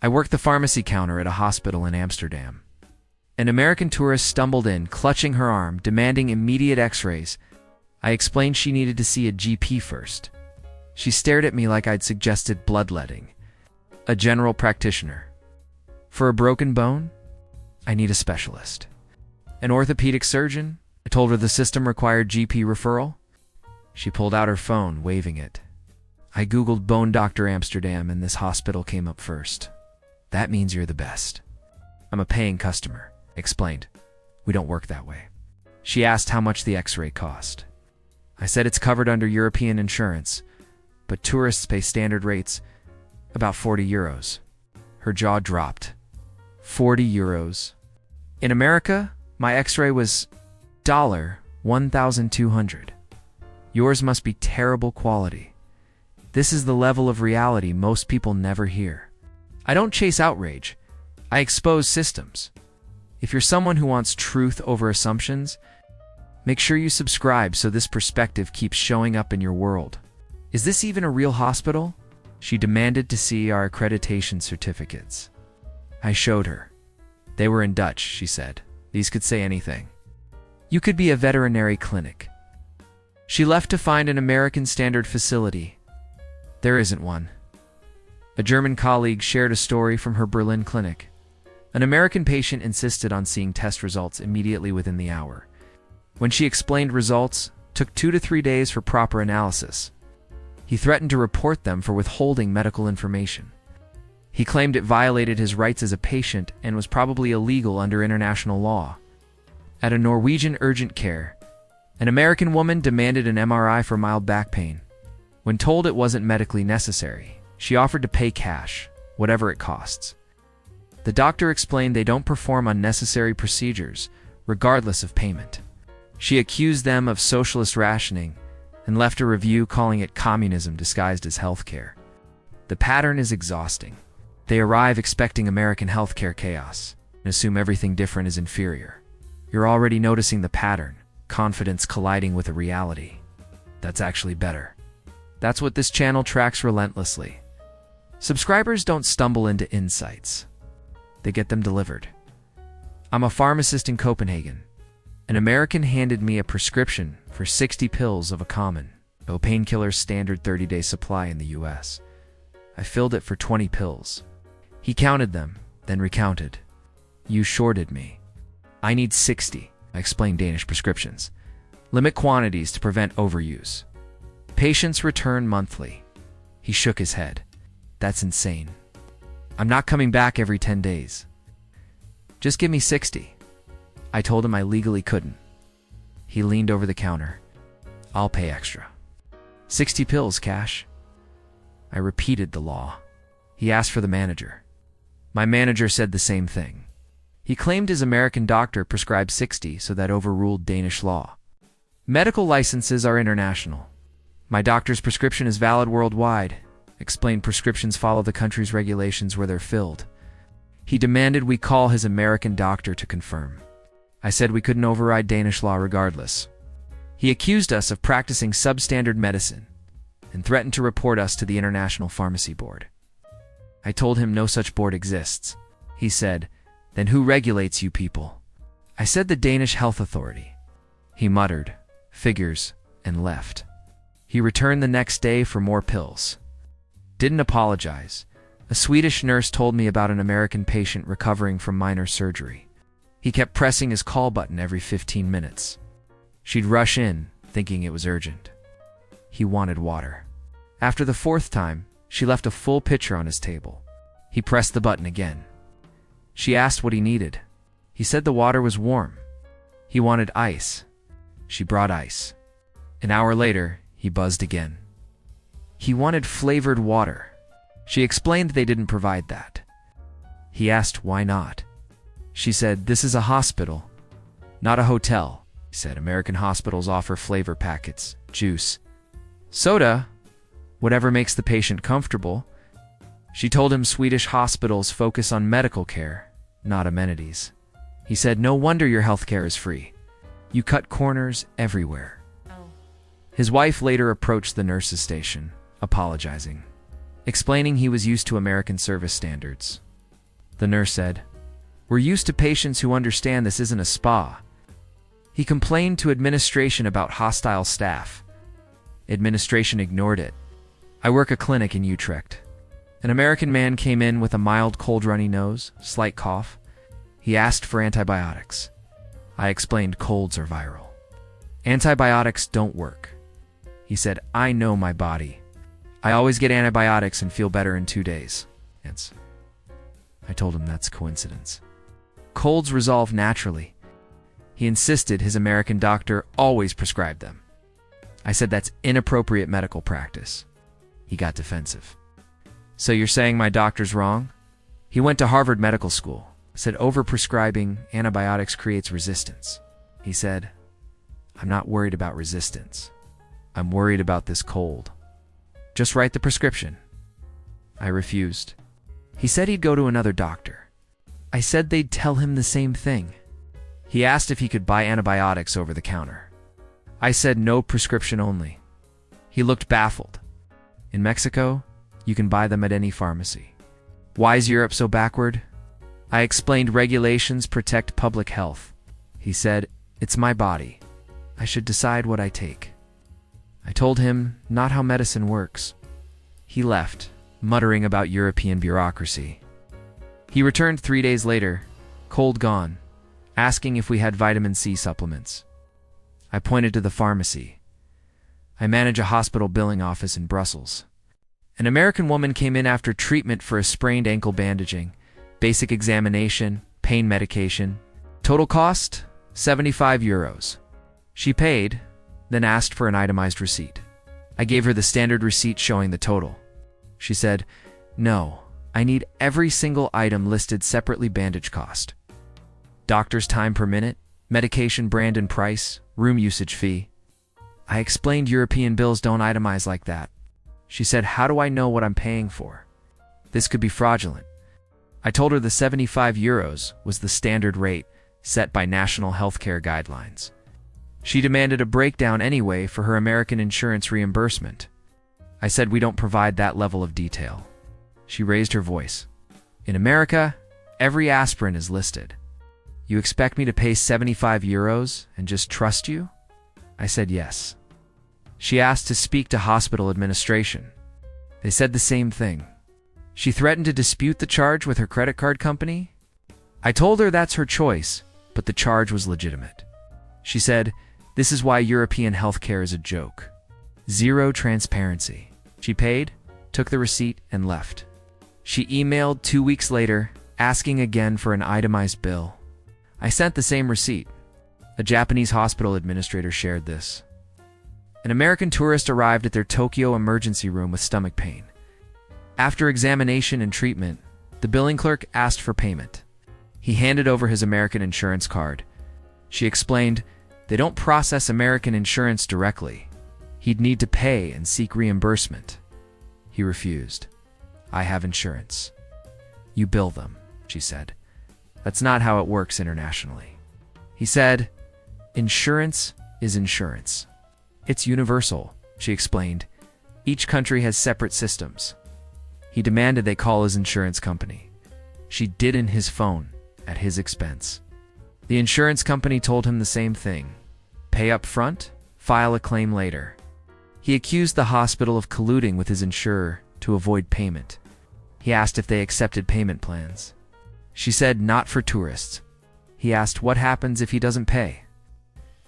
I worked the pharmacy counter at a hospital in Amsterdam. An American tourist stumbled in, clutching her arm, demanding immediate x-rays. I explained she needed to see a GP first. She stared at me like I'd suggested bloodletting. A general practitioner. For a broken bone? I need a specialist. An orthopedic surgeon? I told her the system required GP referral. She pulled out her phone, waving it. I googled Bone Doctor Amsterdam and this hospital came up first. That means you're the best. I'm a paying customer, I explained. We don't work that way. She asked how much the x-ray cost. I said it's covered under European insurance, but tourists pay standard rates, about 40 euros. Her jaw dropped. 40 euros. In America, my x-ray was $1,200. Yours must be terrible quality. This is the level of reality most people never hear. I don't chase outrage. I expose systems. If you're someone who wants truth over assumptions, make sure you subscribe so this perspective keeps showing up in your world. Is this even a real hospital? She demanded to see our accreditation certificates. I showed her. They were in Dutch, she said. These could say anything. You could be a veterinary clinic. She left to find an American standard facility. There isn't one. A German colleague shared a story from her Berlin clinic. An American patient insisted on seeing test results immediately within the hour. When she explained results, took 2 to 3 days for proper analysis. He threatened to report them for withholding medical information. He claimed it violated his rights as a patient and was probably illegal under international law. At a Norwegian urgent care, an American woman demanded an MRI for mild back pain. When told it wasn't medically necessary, she offered to pay cash, whatever it costs. The doctor explained they don't perform unnecessary procedures, regardless of payment. She accused them of socialist rationing and left a review calling it communism disguised as healthcare. The pattern is exhausting. They arrive expecting American healthcare chaos and assume everything different is inferior. You're already noticing the pattern, confidence colliding with a reality. That's actually better. That's what this channel tracks relentlessly. Subscribers don't stumble into insights. They get them delivered. I'm a pharmacist in Copenhagen. An American handed me a prescription for 60 pills of a common, no painkiller's standard 30-day supply in the US. I filled it for 20 pills. He counted them, then recounted. You shorted me. I need 60, I explained Danish prescriptions. Limit quantities to prevent overuse. Patients return monthly. He shook his head. That's insane. I'm not coming back every 10 days. Just give me 60. I told him I legally couldn't. He leaned over the counter. I'll pay extra. 60 pills, cash. I repeated the law. He asked for the manager. My manager said the same thing. He claimed his American doctor prescribed 60, so that overruled Danish law. Medical licenses are international. My doctor's prescription is valid worldwide. Explained prescriptions follow the country's regulations where they're filled. He demanded we call his American doctor to confirm. I said we couldn't override Danish law regardless. He accused us of practicing substandard medicine and threatened to report us to the International Pharmacy Board. I told him no such board exists. He said, then who regulates you people? I said the Danish Health Authority. He muttered, figures, and left. He returned the next day for more pills. Didn't apologize. A Swedish nurse told me about an American patient recovering from minor surgery. He kept pressing his call button every 15 minutes. She'd rush in, thinking it was urgent. He wanted water. After the 4th time, she left a full pitcher on his table. He pressed the button again. She asked what he needed. He said the water was warm. He wanted ice. She brought ice. An hour later, he buzzed again. He wanted flavored water. She explained they didn't provide that. He asked why not. She said, this is a hospital, not a hotel. He said American hospitals offer flavor packets, juice, soda, whatever makes the patient comfortable. She told him Swedish hospitals focus on medical care, not amenities. He said, no wonder your healthcare is free. You cut corners everywhere. Oh. His wife later approached the nurse's station, apologizing, explaining he was used to American service standards. The nurse said, "We're used to patients who understand this isn't a spa." He complained to administration about hostile staff. Administration ignored it. I work a clinic in Utrecht. An American man came in with a mild cold runny nose, slight cough. He asked for antibiotics. I explained colds are viral. Antibiotics don't work. He said, "I know my body. I always get antibiotics and feel better in 2 days." I told him that's coincidence. Colds resolve naturally. He insisted his American doctor always prescribed them. I said that's inappropriate medical practice. He got defensive. "So you're saying my doctor's wrong?" He went to Harvard Medical School, said overprescribing antibiotics creates resistance. He said, "I'm not worried about resistance. I'm worried about this cold. Just write the prescription." I refused. He said he'd go to another doctor. I said they'd tell him the same thing. He asked if he could buy antibiotics over the counter. I said no, prescription only. He looked baffled. "In Mexico, you can buy them at any pharmacy. Why is Europe so backward?" I explained regulations protect public health. He said, "It's my body. I should decide what I take." I told him not how medicine works. He left, muttering about European bureaucracy. He returned 3 days later, cold gone, asking if we had vitamin C supplements. I pointed to the pharmacy. I manage a hospital billing office in Brussels. An American woman came in after treatment for a sprained ankle, bandaging, basic examination, pain medication. Total cost, €75. She paid, then asked for an itemized receipt. I gave her the standard receipt showing the total. She said, "No, I need every single item listed separately, bandage cost. Doctor's time per minute, medication brand and price, room usage fee." I explained European bills don't itemize like that. She said, "How do I know what I'm paying for? This could be fraudulent." I told her the €75 was the standard rate set by national healthcare guidelines. She demanded a breakdown anyway for her American insurance reimbursement. I said we don't provide that level of detail. She raised her voice. "In America, every aspirin is listed. You expect me to pay €75 and just trust you?" I said yes. She asked to speak to hospital administration. They said the same thing. She threatened to dispute the charge with her credit card company. I told her that's her choice, but the charge was legitimate. She said, "This is why European healthcare is a joke. Zero transparency." She paid, took the receipt, and left. She emailed 2 weeks later, asking again for an itemized bill. I sent the same receipt. A Japanese hospital administrator shared this. An American tourist arrived at their Tokyo emergency room with stomach pain. After examination and treatment, the billing clerk asked for payment. He handed over his American insurance card. She explained, "They don't process American insurance directly. He'd need to pay and seek reimbursement." He refused. "I have insurance." "You bill them," she said. "That's not how it works internationally." He said, "Insurance is insurance. It's universal," she explained. "Each country has separate systems." He demanded they call his insurance company. She did in his phone, at his expense. The insurance company told him the same thing. Pay up front, file a claim later. He accused the hospital of colluding with his insurer to avoid payment. He asked if they accepted payment plans. She said not for tourists. He asked what happens if he doesn't pay.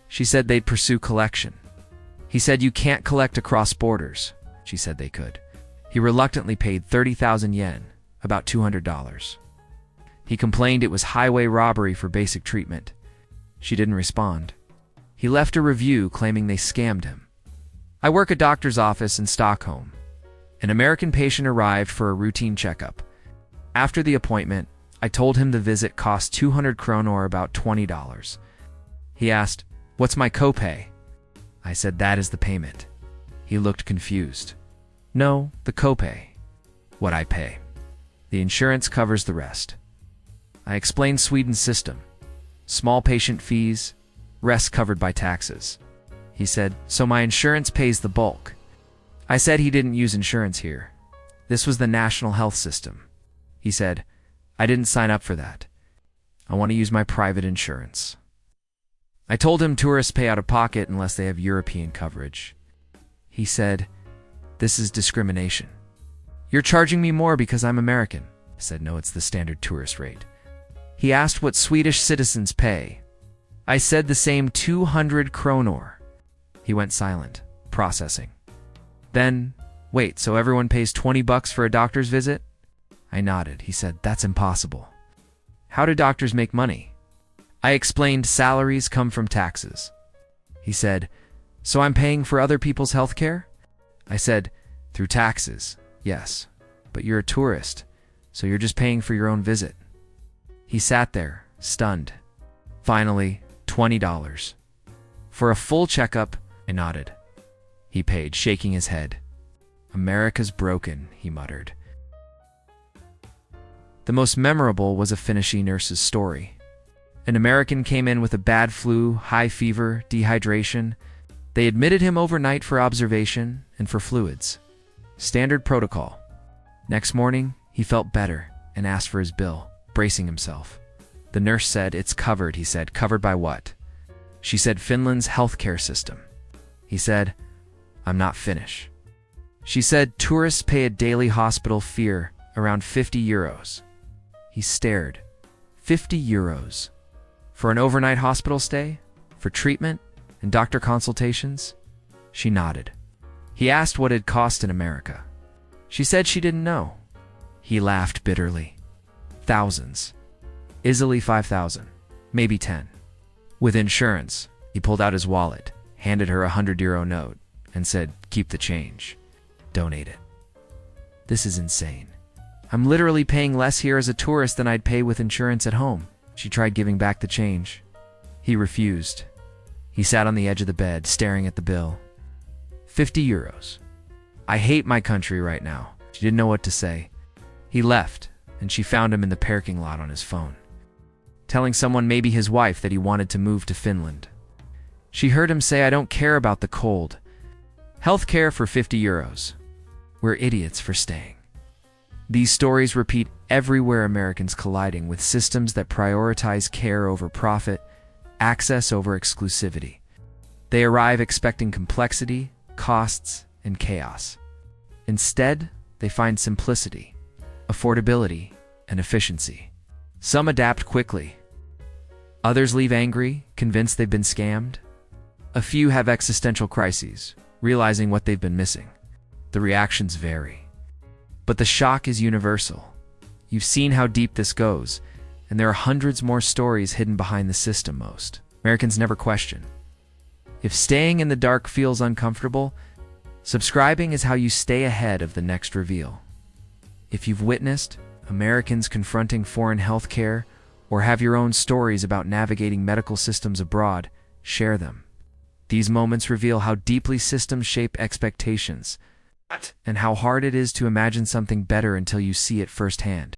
She said they'd pursue collection. He said you can't collect across borders. She said they could. He reluctantly paid 30,000 yen, about $200. He complained it was highway robbery for basic treatment. She didn't respond. He left a review claiming they scammed him. I work a doctor's office in Stockholm. An American patient arrived for a routine checkup. After the appointment, I told him the visit cost 200 kronor, or about $20. He asked, "What's my copay?" I said that is the payment. He looked confused. "No, the copay. What I pay. The insurance covers the rest." I explained Sweden's system. Small patient fees, rest covered by taxes. He said, "So my insurance pays the bulk." I said he didn't use insurance here. This was the national health system. He said, I didn't sign up for that. I want to use my private insurance. I told him tourists pay out of pocket unless they have European coverage. He said, "This is discrimination. You're charging me more because I'm American." I said, "No, it's the standard tourist rate." He asked what Swedish citizens pay. I said the same 200 kronor. He went silent, processing. Then, "Wait, so everyone pays $20 for a doctor's visit?" I nodded. He said, "That's impossible." "How do doctors make money?" I explained salaries come from taxes. He said, "So I'm paying for other people's health care?" I said, "Through taxes, yes. But you're a tourist, so you're just paying for your own visit." He sat there, stunned. Finally, $20. "For a full checkup," I nodded. He paid, shaking his head. "America's broken," he muttered. The most memorable was a Finnish nurse's story. An American came in with a bad flu, high fever, dehydration. They admitted him overnight for observation and for fluids. Standard protocol. Next morning, he felt better and asked for his bill, bracing himself. The nurse said, "It's covered," he said. "Covered by what?" She said, "Finland's healthcare system." He said, "I'm not Finnish." She said, "Tourists pay a daily hospital fee, around 50 euros. He stared. 50 euros. For an overnight hospital stay? For treatment and doctor consultations? She nodded. He asked what it cost in America. She said she didn't know. He laughed bitterly. Thousands. Easily 5,000. Maybe 10. With insurance, he pulled out his wallet, handed her a 100 euro note, and said, "Keep the change. Donate it." This is insane. I'm literally paying less here as a tourist than I'd pay with insurance at home. She tried giving back the change. He refused. He sat on the edge of the bed, staring at the bill. 50 euros. I hate my country right now. She didn't know what to say. He left, and she found him in the parking lot on his phone, telling someone, maybe his wife, that he wanted to move to Finland. She heard him say, "I don't care about the cold. Healthcare for 50 euros. We're idiots for staying." These stories repeat everywhere. Americans colliding with systems that prioritize care over profit, access over exclusivity. They arrive expecting complexity, costs, and chaos. Instead, they find simplicity, affordability, and efficiency. Some adapt quickly. Others leave angry, convinced they've been scammed. A few have existential crises, realizing what they've been missing. The reactions vary. But the shock is universal. You've seen how deep this goes, and there are hundreds more stories hidden behind the system most Americans never question. If staying in the dark feels uncomfortable, subscribing is how you stay ahead of the next reveal. If you've witnessed Americans confronting foreign healthcare or have your own stories about navigating medical systems abroad, share them. These moments reveal how deeply systems shape expectations and how hard it is to imagine something better until you see it firsthand.